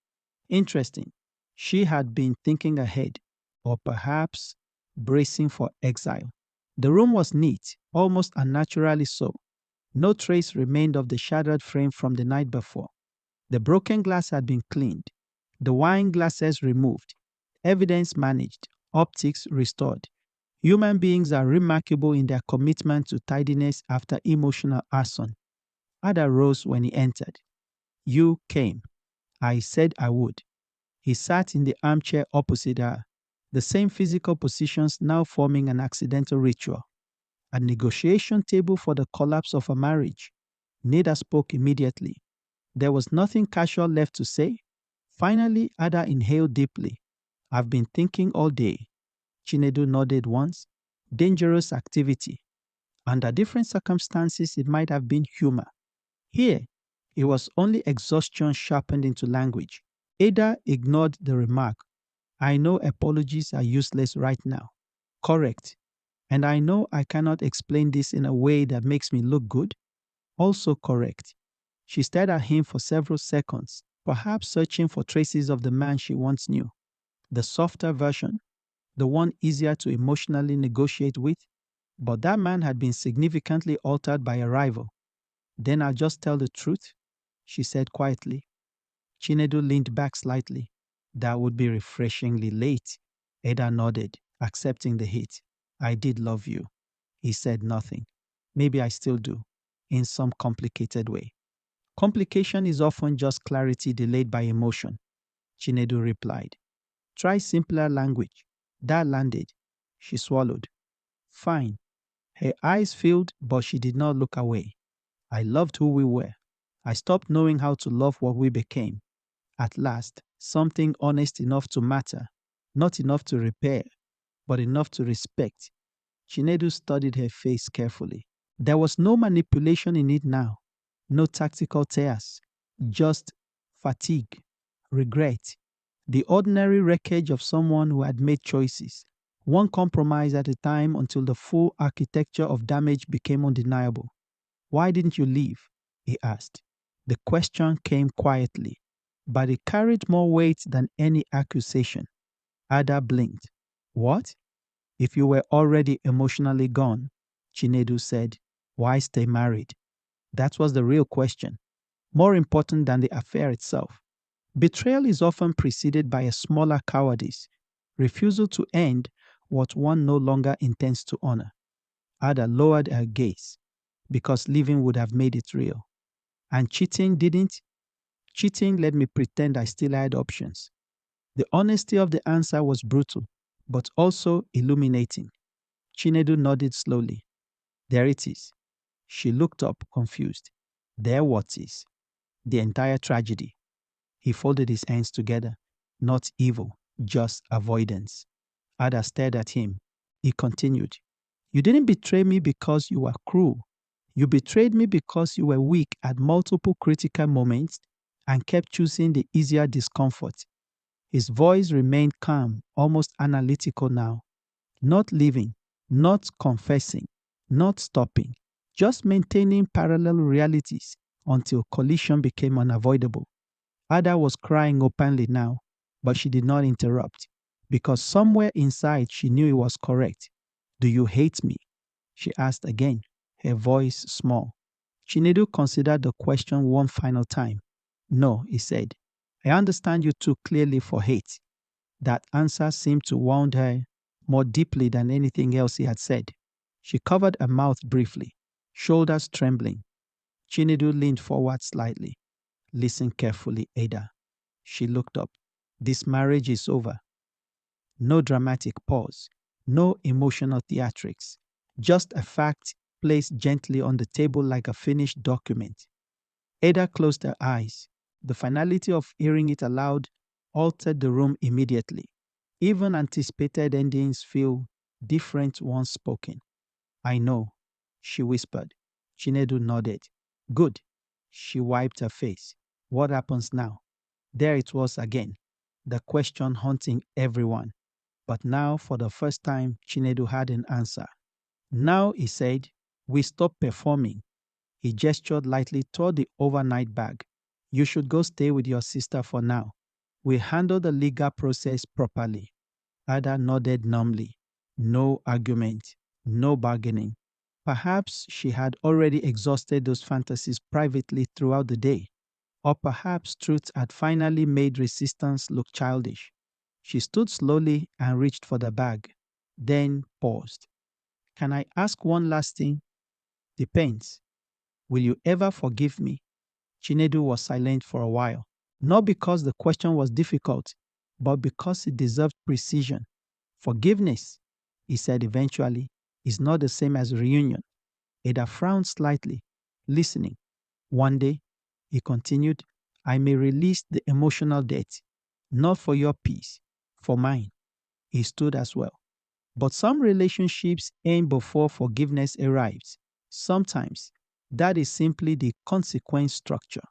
Interesting. She had been thinking ahead, or perhaps bracing for exile. The room was neat, almost unnaturally so. No trace remained of the shattered frame from the night before. The broken glass had been cleaned, the wine glasses removed, evidence managed, optics restored. Human beings are remarkable in their commitment to tidiness after emotional arson. Ada rose when he entered. You came. I said I would. He sat in the armchair opposite her, the same physical positions now forming an accidental ritual. A negotiation table for the collapse of a marriage. Neda spoke immediately. There was nothing casual left to say. Finally, Ada inhaled deeply. I've been thinking all day. Chinedu nodded once. Dangerous activity. Under different circumstances, it might have been humor. Here, it was only exhaustion sharpened into language. Ada ignored the remark. I know apologies are useless right now. Correct. And I know I cannot explain this in a way that makes me look good. Also correct. She stared at him for several seconds, perhaps searching for traces of the man she once knew. The softer version, the one easier to emotionally negotiate with. But that man had been significantly altered by arrival. Then I'll just tell the truth, she said quietly. Chinedu leaned back slightly. That would be refreshingly late. Ada nodded, accepting the hit. I did love you. He said nothing. Maybe I still do, in some complicated way. Complication is often just clarity delayed by emotion, Chinedu replied. Try simpler language. That landed. She swallowed. Fine. Her eyes filled, but she did not look away. I loved who we were. I stopped knowing how to love what we became. At last, something honest enough to matter, not enough to repair, but enough to respect. Chinedu studied her face carefully. There was no manipulation in it now, no tactical tears, just fatigue, regret, the ordinary wreckage of someone who had made choices, one compromise at a time until the full architecture of damage became undeniable. Why didn't you leave? He asked. The question came quietly, but it carried more weight than any accusation. Ada blinked. What? If you were already emotionally gone, Chinedu said, why stay married? That was the real question, more important than the affair itself. Betrayal is often preceded by a smaller cowardice, refusal to end what one no longer intends to honor. Ada lowered her gaze, because leaving would have made it real. And cheating didn't? Cheating let me pretend I still had options. The honesty of the answer was brutal, but also illuminating. Chinedu nodded slowly. There it is. She looked up, confused. There what is? The entire tragedy. He folded his hands together. Not evil, just avoidance. Ada stared at him. He continued, "You didn't betray me because you were cruel. You betrayed me because you were weak at multiple critical moments and kept choosing the easier discomfort." His voice remained calm, almost analytical now. Not leaving, not confessing, not stopping, just maintaining parallel realities until collision became unavoidable. Ada was crying openly now, but she did not interrupt, because somewhere inside she knew it was correct. "Do you hate me?" she asked again, her voice small. Chinedu considered the question one final time. "No," he said. "I understand you too clearly for hate." That answer seemed to wound her more deeply than anything else he had said. She covered her mouth briefly, shoulders trembling. Chinedu leaned forward slightly. "Listen carefully, Ada." She looked up. "This marriage is over." No dramatic pause, no emotional theatrics, just a fact placed gently on the table like a finished document. Ada closed her eyes. The finality of hearing it aloud altered the room immediately. Even anticipated endings feel different once spoken. "I know," she whispered. Chinedu nodded. "Good." She wiped her face. "What happens now?" There it was again, the question haunting everyone. But now, for the first time, Chinedu had an answer. "Now," he said, "we stop performing." He gestured lightly toward the overnight bag. "You should go stay with your sister for now. We'll handle the legal process properly." Ada nodded numbly. No argument, no bargaining. Perhaps she had already exhausted those fantasies privately throughout the day. Or perhaps truth had finally made resistance look childish. She stood slowly and reached for the bag, then paused. "Can I ask one last thing?" "Depends." "Will you ever forgive me?" Chinedu was silent for a while, not because the question was difficult, but because it deserved precision. "Forgiveness," he said eventually, "is not the same as reunion." Ada frowned slightly, listening. "One day," he continued, "I may release the emotional debt, not for your peace, for mine." He stood as well. "But some relationships end before forgiveness arrives. Sometimes that is simply the consequence structure."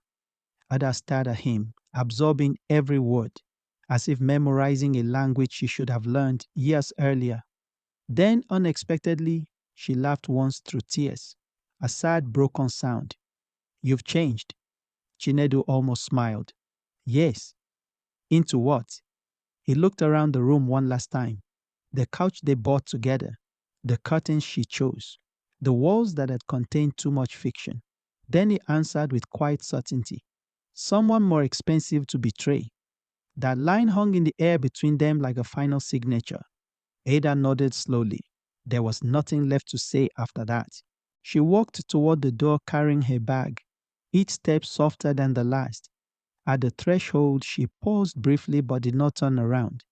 Ada stared at him, absorbing every word, as if memorizing a language she should have learned years earlier. Then, unexpectedly, she laughed once through tears, a sad, broken sound. "You've changed." Chinedu almost smiled. "Yes." "Into what?" He looked around the room one last time. The couch they bought together, the curtains she chose, the walls that had contained too much fiction. Then he answered with quiet certainty. "Someone more expensive to betray." That line hung in the air between them like a final signature. Ada nodded slowly. There was nothing left to say after that. She walked toward the door carrying her bag, each step softer than the last. At the threshold, she paused briefly but did not turn around.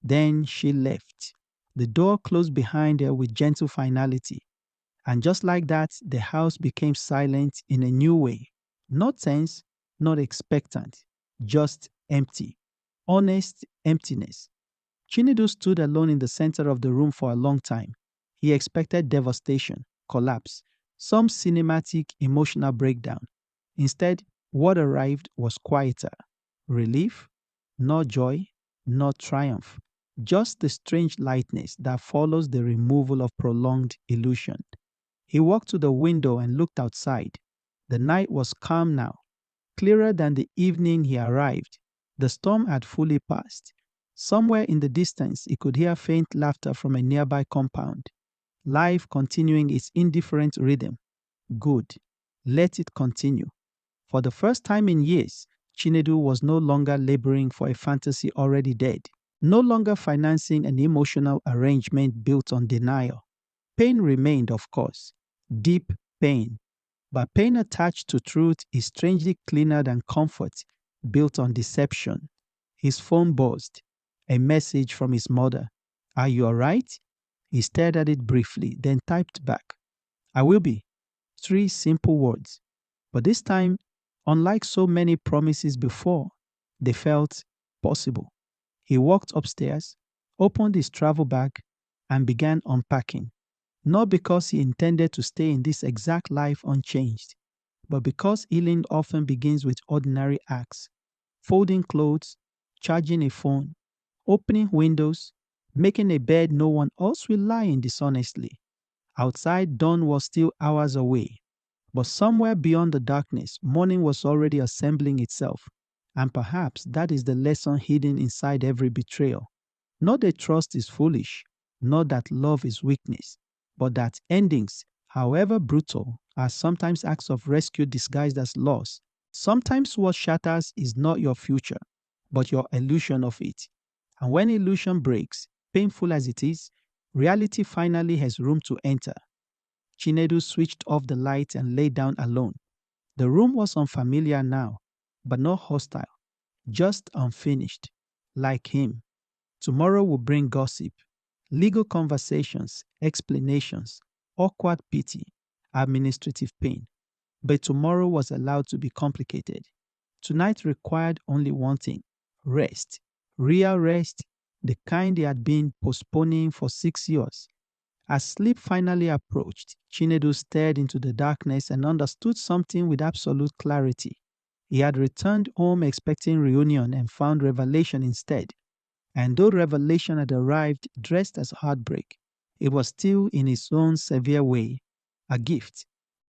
Then she left. The door closed behind her with gentle finality. And just like that, the house became silent in a new way. Not tense, not expectant, just empty. Honest emptiness. Chinedu stood alone in the center of the room for a long time. He expected devastation, collapse, some cinematic emotional breakdown. Instead, what arrived was quieter. Relief, not joy, not triumph, just the strange lightness that follows the removal of prolonged illusion. He walked to the window and looked outside. The night was calm now, clearer than the evening he arrived. The storm had fully passed. Somewhere in the distance, he could hear faint laughter from a nearby compound. Life continuing its indifferent rhythm. Good. Let it continue. For the first time in years, Chinedu was no longer laboring for a fantasy already dead, no longer financing an emotional arrangement built on denial. Pain remained, of course, deep pain, but pain attached to truth is strangely cleaner than comfort built on deception. His phone buzzed. A message from his mother. "Are you all right?" He stared at it briefly, then typed back, "I will be." 3 simple words. But this time, Unlike so many promises before, they felt possible. He walked upstairs, opened his travel bag, and began unpacking. Not because he intended to stay in this exact life unchanged, but because healing often begins with ordinary acts: folding clothes, charging a phone, opening windows, making a bed no one else will lie in dishonestly. Outside, dawn was still hours away, but somewhere beyond the darkness, morning was already assembling itself. And perhaps that is the lesson hidden inside every betrayal. Not that trust is foolish, not that love is weakness, but that endings, however brutal, are sometimes acts of rescue disguised as loss. Sometimes what shatters is not your future, but your illusion of it. And when illusion breaks, painful as it is, reality finally has room to enter. Chinedu switched off the light and lay down alone. The room was unfamiliar now, but not hostile, just unfinished, like him. Tomorrow will bring gossip, legal conversations, explanations, awkward pity, administrative pain. But tomorrow was allowed to be complicated. Tonight required only one thing: rest. Real rest, the kind he had been postponing for 6 years. As sleep finally approached, Chinedu stared into the darkness and understood something with absolute clarity. He had returned home expecting reunion and found revelation instead. And though revelation had arrived dressed as heartbreak, it was still, in its own severe way, a gift.